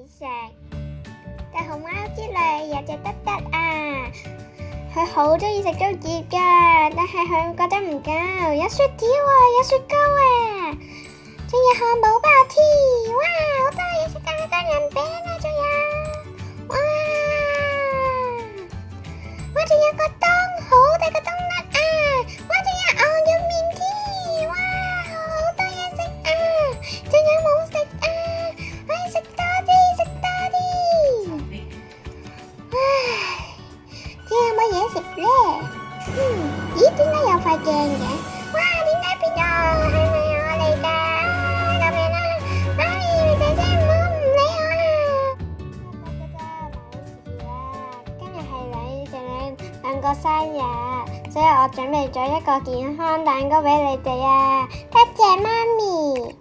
食。但熊貓之類有隻得得啊，佢好中意食竹葉噶，但係佢覺得唔夠，有雪條啊，有雪糕啊，仲有漢堡包添，哇，好多嘢食啊，三人餅啊，仲有，哇，我仲有個冬，好大個冬甩啊，我仲有牛肉麵添，哇，好多嘢食啊，仲有冇食啊？可以食多啲，食多啲。唉，仲有冇嘢食咧？咦，點解有塊鏡嘅？哇，點解變咗？係咪我嚟㗎？救命啊！媽咪姐姐唔好唔理我啦！冇事啦，今日係兩個生日，所以我準備咗一個健康蛋糕俾你哋啊！多謝媽咪。